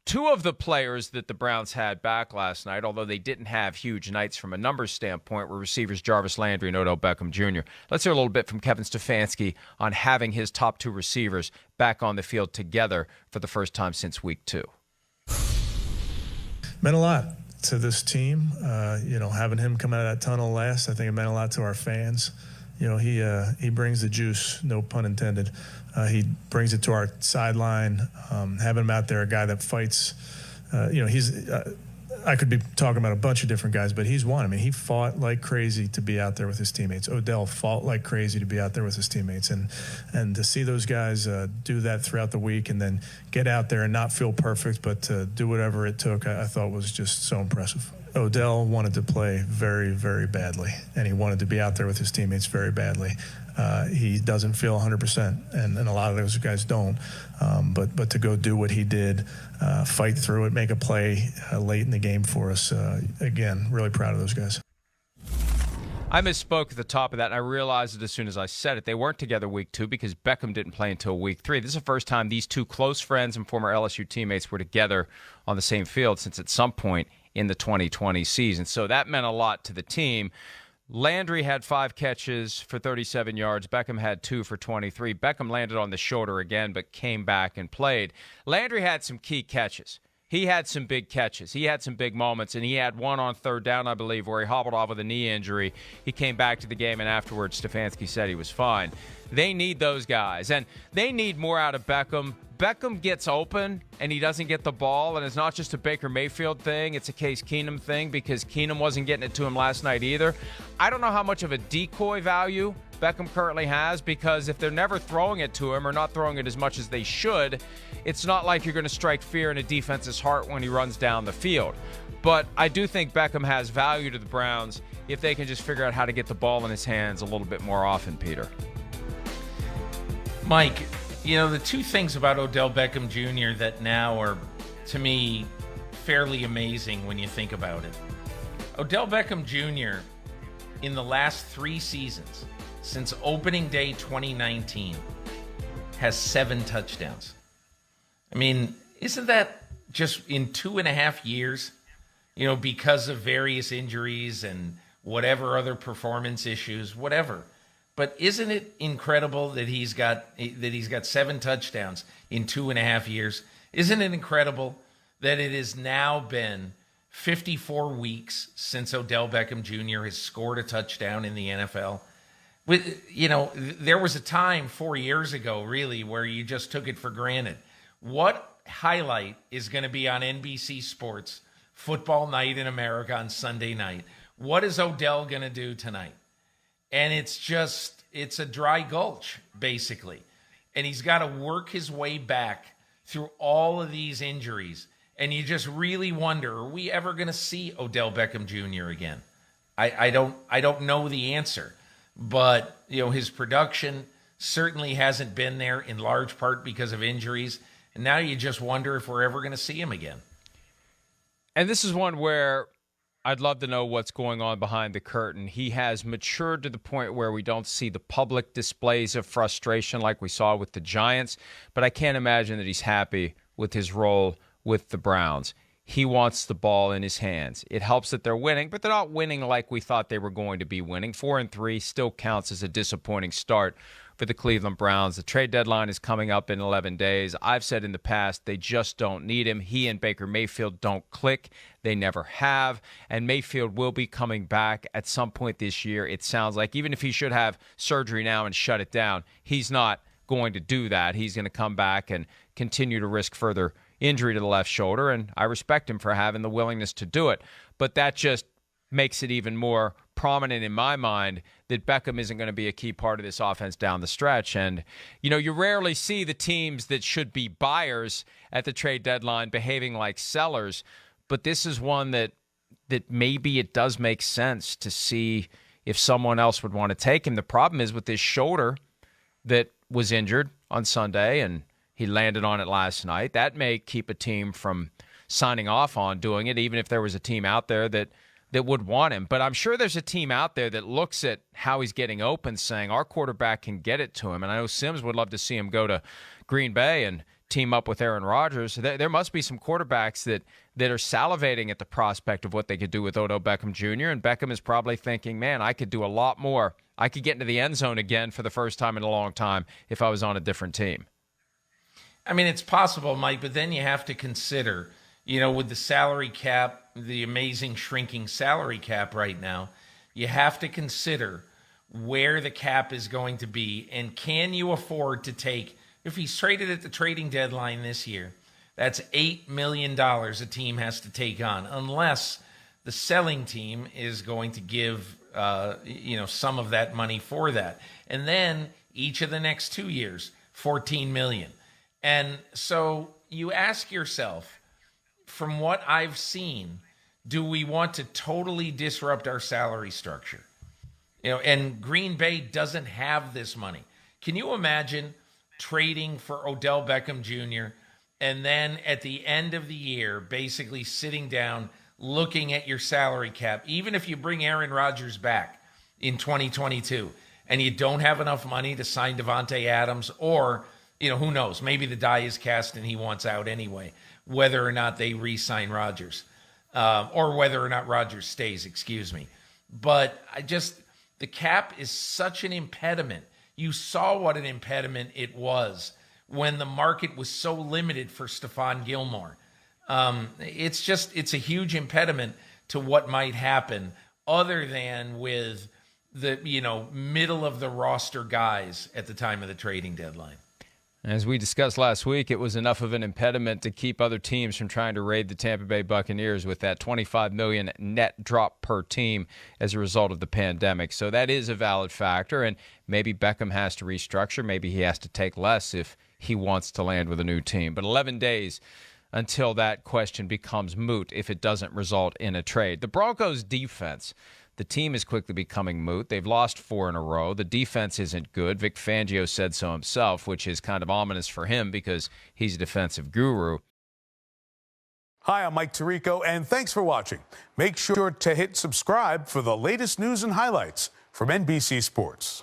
Two of the players that the Browns had back last night, although they didn't have huge nights from a numbers standpoint, were receivers Jarvis Landry and Odell Beckham Jr. Let's hear a little bit from Kevin Stefanski on having his top two receivers back on the field together for the first time since week 2. Meant a lot to this team. Having him come out of that tunnel last, I think it meant a lot to our fans. He brings the juice, no pun intended. He brings it to our sideline. Having him out there, a guy that fights. I could be talking about a bunch of different guys, but he's one. I mean, he fought like crazy to be out there with his teammates. Odell fought like crazy to be out there with his teammates, and to see those guys do that throughout the week, and then get out there and not feel perfect, but to do whatever it took, I thought was just so impressive. Odell wanted to play very, very badly, and he wanted to be out there with his teammates very badly. He doesn't feel 100%, and a lot of those guys don't. But to go do what he did, fight through it, make a play late in the game for us, again, really proud of those guys. I misspoke at the top of that, and I realized it as soon as I said it. They weren't together week 2 because Beckham didn't play until week 3. This is the first time these two close friends and former LSU teammates were together on the same field since at some point in the 2020 season. So that meant a lot to the team. Landry had 5 catches for 37 yards. Beckham had 2 for 23. Beckham landed on the shoulder again, but came back and played. Landry had some key catches. He had some big catches. He had some big moments, and he had one on third down, I believe, where he hobbled off with a knee injury. He came back to the game, and afterwards Stefanski said he was fine. They need those guys, and they need more out of Beckham. Beckham gets open, and he doesn't get the ball, and it's not just a Baker Mayfield thing. It's a Case Keenum thing because Keenum wasn't getting it to him last night either. I don't know how much of a decoy value Beckham currently has, because if they're never throwing it to him or not throwing it as much as they should, it's not like you're going to strike fear in a defense's heart when he runs down the field. But I do think Beckham has value to the Browns if they can just figure out how to get the ball in his hands a little bit more often, Peter. Mike, the two things about Odell Beckham Jr. that now are, to me, fairly amazing when you think about it. Odell Beckham Jr. in the last 3 seasons, since opening day 2019, has 7 touchdowns. I mean, isn't that just in 2.5 years, because of various injuries and whatever other performance issues, whatever. But isn't it incredible that he's got 7 touchdowns in 2.5 years? Isn't it incredible that it has now been 54 weeks since Odell Beckham Jr. has scored a touchdown in the NFL? There was a time 4 years ago, really, where you just took it for granted. What highlight is going to be on NBC Sports football night in America on Sunday night? What is Odell going to do tonight? And it's a dry gulch, basically. And he's got to work his way back through all of these injuries. And you just really wonder, are we ever going to see Odell Beckham Jr. again? I don't know the answer. But, his production certainly hasn't been there, in large part because of injuries. And now you just wonder if we're ever going to see him again. And this is one where I'd love to know what's going on behind the curtain. He has matured to the point where we don't see the public displays of frustration like we saw with the Giants, but I can't imagine that he's happy with his role with the Browns. He wants the ball in his hands. It helps that they're winning, but they're not winning like we thought they were going to be winning. 4-3 still counts as a disappointing start for the Cleveland Browns. The trade deadline is coming up in 11 days. I've said in the past they just don't need him. He and Baker Mayfield don't click. They never have. And Mayfield will be coming back at some point this year. It sounds like even if he should have surgery now and shut it down, he's not going to do that. He's going to come back and continue to risk further injury to the left shoulder, and I respect him for having the willingness to do it. But that just makes it even more prominent in my mind that Beckham isn't going to be a key part of this offense down the stretch. And, you rarely see the teams that should be buyers at the trade deadline behaving like sellers, but this is one that maybe it does make sense to see if someone else would want to take him. The problem is with this shoulder that was injured on Sunday, and he landed on it last night. That may keep a team from signing off on doing it, even if there was a team out there that would want him. But I'm sure there's a team out there that looks at how he's getting open saying, our quarterback can get it to him. And I know Sims would love to see him go to Green Bay and team up with Aaron Rodgers. There must be some quarterbacks that are salivating at the prospect of what they could do with Odell Beckham Jr., and Beckham is probably thinking, man, I could do a lot more. I could get into the end zone again for the first time in a long time if I was on a different team. I mean, it's possible, Mike, but then you have to consider, with the salary cap, the amazing shrinking salary cap right now, you have to consider where the cap is going to be, and can you afford to take, if he's traded at the trading deadline this year, that's $8 million a team has to take on, unless the selling team is going to give some of that money for that. And then each of the next 2 years, $14 million. And so you ask yourself, from what I've seen, do we want to totally disrupt our salary structure? And Green Bay doesn't have this money. Can you imagine trading for Odell Beckham Jr. and then at the end of the year, basically sitting down, looking at your salary cap, even if you bring Aaron Rodgers back in 2022 and you don't have enough money to sign Devontae Adams, or, who knows, maybe the die is cast and he wants out anyway, whether or not they re-sign Rodgers, or whether or not Rodgers stays, excuse me. But the cap is such an impediment. You saw what an impediment it was when the market was so limited for Stephon Gilmore. It's a huge impediment to what might happen, other than with the, middle of the roster guys at the time of the trading deadline. As we discussed last week, it was enough of an impediment to keep other teams from trying to raid the Tampa Bay Buccaneers with that $25 million net drop per team as a result of the pandemic. So that is a valid factor, and maybe Beckham has to restructure. Maybe he has to take less if he wants to land with a new team. But 11 days until that question becomes moot if it doesn't result in a trade. The Broncos' defense, the team is quickly becoming moot. They've lost 4 in a row. The defense isn't good. Vic Fangio said so himself, which is kind of ominous for him because he's a defensive guru. Hi, I'm Mike Tirico, and thanks for watching. Make sure to hit subscribe for the latest news and highlights from NBC Sports.